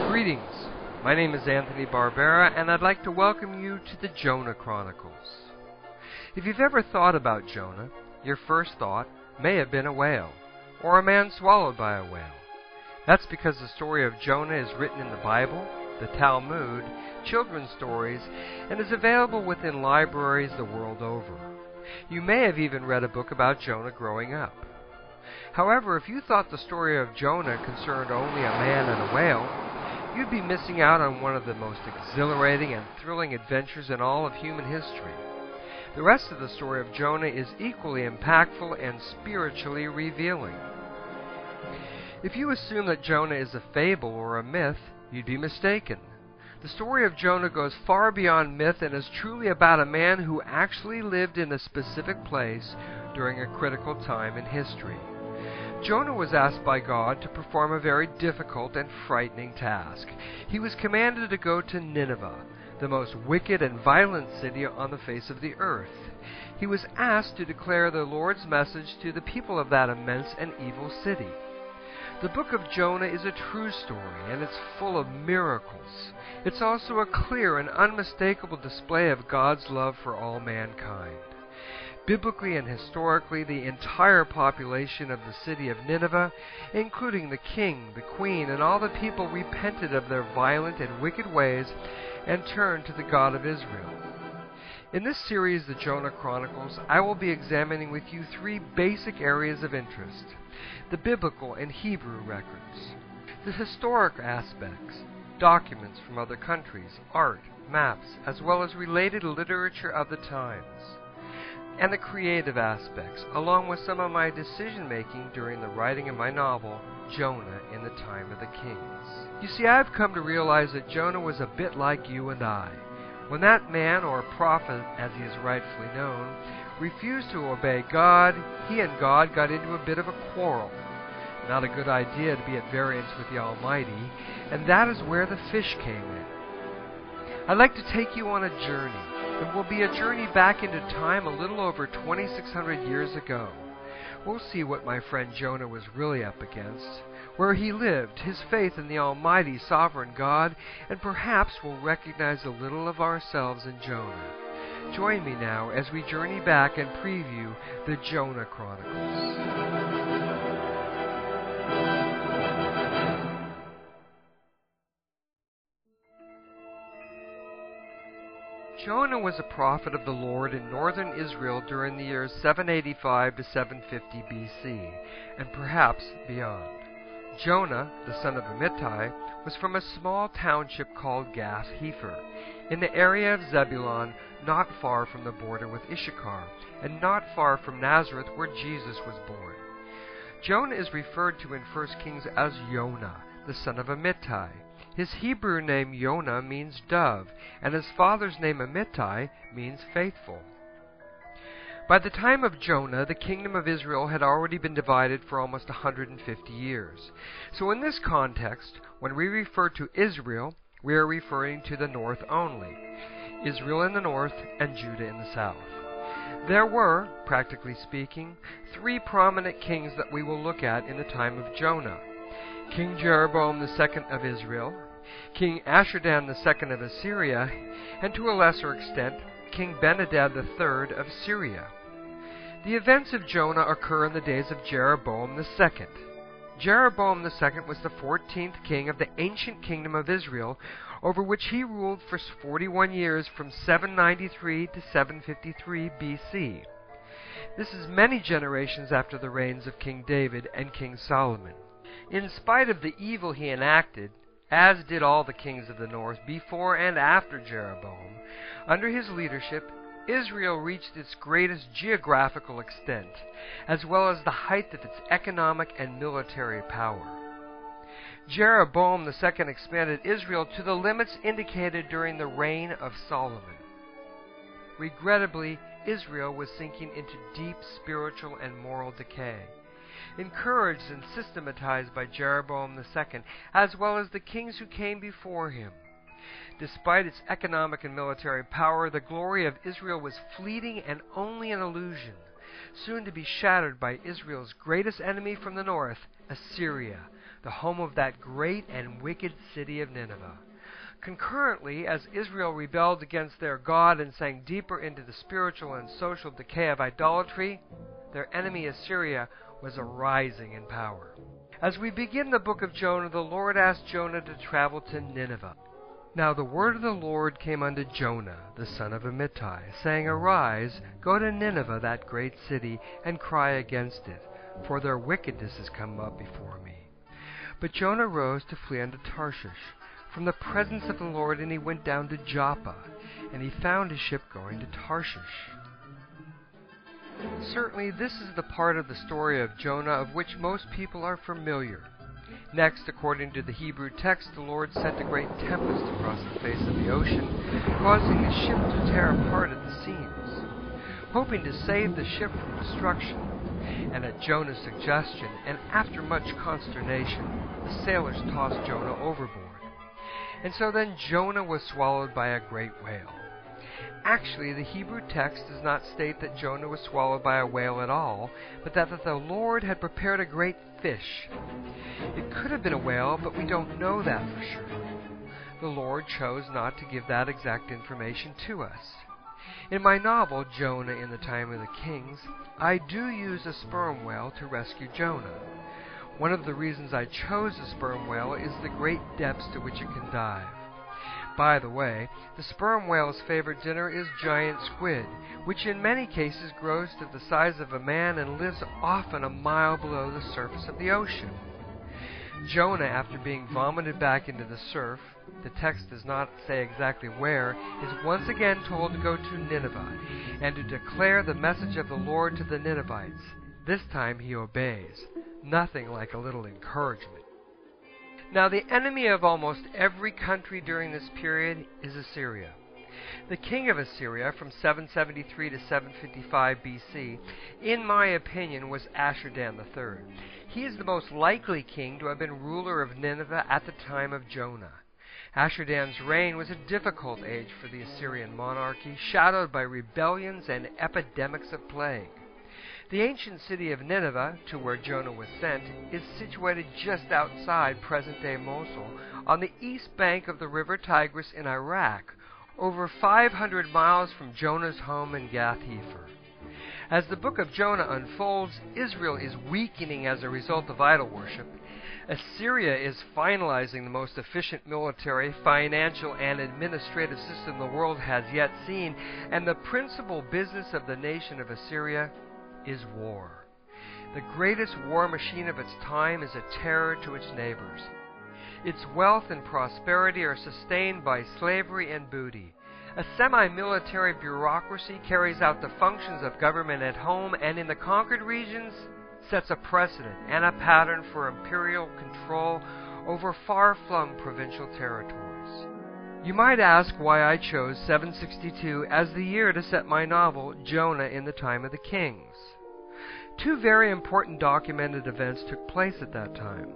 Greetings. My name is Anthony Barbera, and I'd like to welcome you to the Jonah Chronicles. If you've ever thought about Jonah, your first thought may have been a whale, or a man swallowed by a whale. That's because the story of Jonah is written in the Bible, the Talmud, children's stories, and is available within libraries the world over. You may have even read a book about Jonah growing up. However, if you thought the story of Jonah concerned only a man and a whale, you'd be missing out on one of the most exhilarating and thrilling adventures in all of human history. The rest of the story of Jonah is equally impactful and spiritually revealing. If you assume that Jonah is a fable or a myth, you'd be mistaken. The story of Jonah goes far beyond myth and is truly about a man who actually lived in a specific place during a critical time in history. Jonah was asked by God to perform a very difficult and frightening task. He was commanded to go to Nineveh, the most wicked and violent city on the face of the earth. He was asked to declare the Lord's message to the people of that immense and evil city. The book of Jonah is a true story, and it's full of miracles. It's also a clear and unmistakable display of God's love for all mankind. Biblically and historically, the entire population of the city of Nineveh, including the king, the queen, and all the people, repented of their violent and wicked ways and turned to the God of Israel. In this series, the Jonah Chronicles, I will be examining with you three basic areas of interest: the biblical and Hebrew records, the historic aspects, documents from other countries, art, maps, as well as related literature of the times, and the creative aspects, along with some of my decision-making during the writing of my novel, Jonah in the Time of the Kings. You see, I've come to realize that Jonah was a bit like you and I. When that man, or prophet as he is rightfully known, refused to obey God, he and God got into a bit of a quarrel. Not a good idea to be at variance with the Almighty, and that is where the fish came in. I'd like to take you on a journey. It will be a journey back into time a little over 2,600 years ago. We'll see what my friend Jonah was really up against, where he lived, his faith in the Almighty Sovereign God, and perhaps we'll recognize a little of ourselves in Jonah. Join me now as we journey back and preview the Jonah Chronicles. Jonah was a prophet of the Lord in northern Israel during the years 785 to 750 BC, and perhaps beyond. Jonah, the son of Amittai, was from a small township called Gath-Hepher, in the area of Zebulun, not far from the border with Issachar, and not far from Nazareth, where Jesus was born. Jonah is referred to in 1 Kings as Jonah, the son of Amittai. His Hebrew name Jonah means dove, and his father's name Amittai means faithful. By the time of Jonah, the kingdom of Israel had already been divided for almost 150 years. So in this context, when we refer to Israel, we are referring to the north only. Israel in the north and Judah in the south. There were, practically speaking, three prominent kings that we will look at in the time of Jonah: King Jeroboam II of Israel, King Ashurdan II of Assyria, and to a lesser extent, King Ben-Hadad III of Syria. The events of Jonah occur in the days of Jeroboam II. Jeroboam II was the 14th king of the ancient kingdom of Israel, over which he ruled for 41 years from 793 to 753 BC. This is many generations after the reigns of King David and King Solomon. In spite of the evil he enacted, as did all the kings of the north before and after Jeroboam, under his leadership, Israel reached its greatest geographical extent, as well as the height of its economic and military power. Jeroboam II expanded Israel to the limits indicated during the reign of Solomon. Regrettably, Israel was sinking into deep spiritual and moral decay. Encouraged and systematized by Jeroboam II, as well as the kings who came before him. Despite its economic and military power, the glory of Israel was fleeting and only an illusion. soon to be shattered by Israel's greatest enemy from the north, Assyria, the home of that great and wicked city of Nineveh. Concurrently, as Israel rebelled against their God and sank deeper into the spiritual and social decay of idolatry, their enemy Assyria was arising in power. As we begin the book of Jonah, the Lord asked Jonah to travel to Nineveh. Now the word of the Lord came unto Jonah, the son of Amittai, saying, Arise, go to Nineveh, that great city, and cry against it, for their wickedness is come up before me. But Jonah rose to flee unto Tarshish from the presence of the Lord, and he went down to Joppa, and he found a ship going to Tarshish. Certainly this is the part of the story of Jonah of which most people are familiar. Next, according to the Hebrew text, the Lord sent a great tempest across the face of the ocean, causing the ship to tear apart at the seams. Hoping to save the ship from destruction, and at Jonah's suggestion, and after much consternation, the sailors tossed Jonah overboard. And so then Jonah was swallowed by a great whale. Actually, the Hebrew text does not state that Jonah was swallowed by a whale at all, but that the Lord had prepared a great fish. It could have been a whale, but we don't know that for sure. The Lord chose not to give that exact information to us. In my novel, Jonah in the Time of the Kings, I do use a sperm whale to rescue Jonah. One of the reasons I chose a sperm whale is the great depths to which it can dive. By the way, the sperm whale's favorite dinner is giant squid, which in many cases grows to the size of a man and lives often a mile below the surface of the ocean. Jonah, after being vomited back into the surf, the text does not say exactly where, is once again told to go to Nineveh and to declare the message of the Lord to the Ninevites. This time he obeys. Nothing like a little encouragement. Now, the enemy of almost every country during this period is Assyria. The king of Assyria from 773 to 755 BC, in my opinion, was Ashur-dan III. He is the most likely king to have been ruler of Nineveh at the time of Jonah. Ashur-dan's reign was a difficult age for the Assyrian monarchy, shadowed by rebellions and epidemics of plague. The ancient city of Nineveh, to where Jonah was sent, is situated just outside present-day Mosul, on the east bank of the river Tigris in Iraq, over 500 miles from Jonah's home in Gath-Hepher. As the book of Jonah unfolds, Israel is weakening as a result of idol worship. Assyria is finalizing the most efficient military, financial, and administrative system the world has yet seen, and the principal business of the nation of Assyria is war. The greatest war machine of its time is a terror to its neighbors. Its wealth and prosperity are sustained by slavery and booty. A semi-military bureaucracy carries out the functions of government at home, and in the conquered regions sets a precedent and a pattern for imperial control over far-flung provincial territories. You might ask why I chose 762 as the year to set my novel, Jonah in the Time of the Kings. Two very important documented events took place at that time.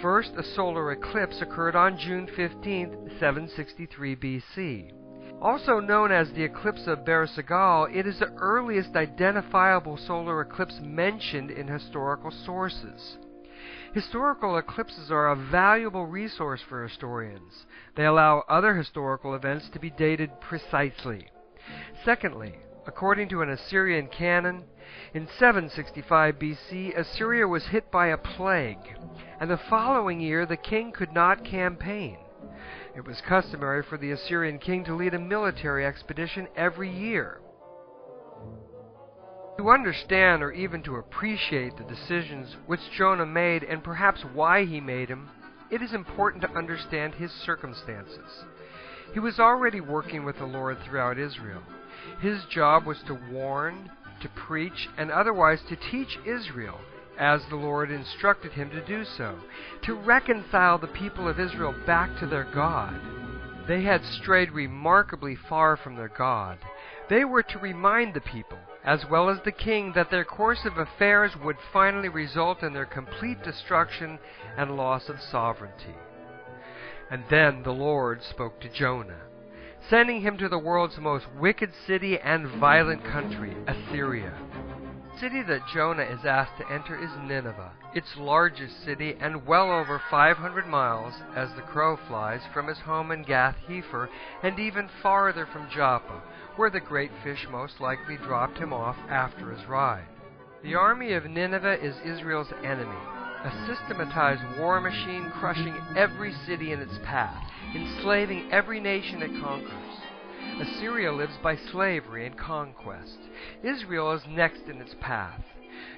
First, a solar eclipse occurred on June 15, 763 BC. Also known as the eclipse of Barbera, it is the earliest identifiable solar eclipse mentioned in historical sources. Historical eclipses are a valuable resource for historians. They allow other historical events to be dated precisely. Secondly, according to an Assyrian canon, in 765 BC, Assyria was hit by a plague, and the following year the king could not campaign. It was customary for the Assyrian king to lead a military expedition every year. To understand or even to appreciate the decisions which Jonah made and perhaps why he made them, it is important to understand his circumstances. He was already working with the Lord throughout Israel. His job was to warn, to preach, and otherwise to teach Israel, as the Lord instructed him to do so, to reconcile the people of Israel back to their God. They had strayed remarkably far from their God. They were to remind the people, as well as the king, that their course of affairs would finally result in their complete destruction and loss of sovereignty. And then the Lord spoke to Jonah, sending him to the world's most wicked city and violent country, Assyria. city that Jonah is asked to enter is Nineveh, its largest city and well over 500 miles as the crow flies from his home in Gath-Hepher, and even farther from Joppa, where the great fish most likely dropped him off after his ride. The army of Nineveh is Israel's enemy, a systematized war machine crushing every city in its path, enslaving every nation it conquers. Assyria lives by slavery and conquest. Israel is next in its path.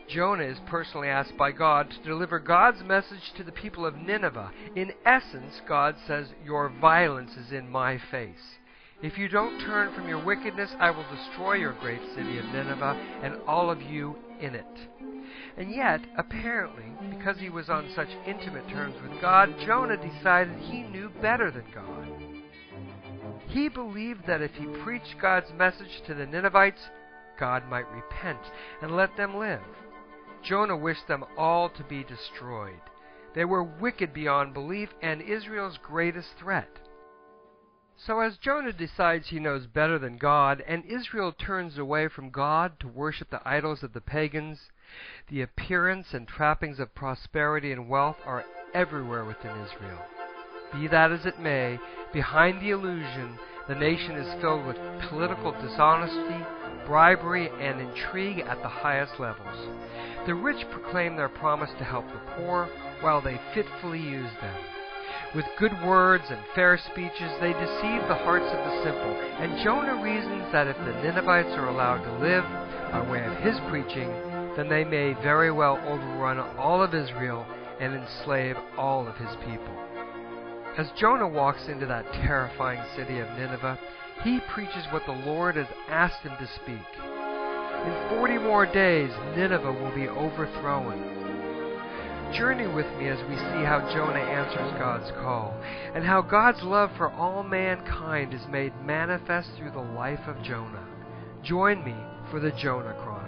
Jonah is personally asked by God to deliver God's message to the people of Nineveh. In essence, God says, "Your violence is in my face. If you don't turn from your wickedness, I will destroy your great city of Nineveh and all of you in it." And yet, apparently, because he was on such intimate terms with God, Jonah decided he knew better than God. He believed that if he preached God's message to the Ninevites, God might repent and let them live. Jonah wished them all to be destroyed. They were wicked beyond belief and Israel's greatest threat. So as Jonah decides he knows better than God, and Israel turns away from God to worship the idols of the pagans, the appearance and trappings of prosperity and wealth are everywhere within Israel. Be that as it may, behind the illusion, the nation is filled with political dishonesty, bribery, and intrigue at the highest levels. The rich proclaim their promise to help the poor, while they fitfully use them. With good words and fair speeches, they deceive the hearts of the simple, and Jonah reasons that if the Ninevites are allowed to live by way of his preaching, then they may very well overrun all of Israel and enslave all of his people. As Jonah walks into that terrifying city of Nineveh, he preaches what the Lord has asked him to speak. In 40 more days, Nineveh will be overthrown. Journey with me as we see how Jonah answers God's call, and how God's love for all mankind is made manifest through the life of Jonah. Join me for the Jonah Chronicles.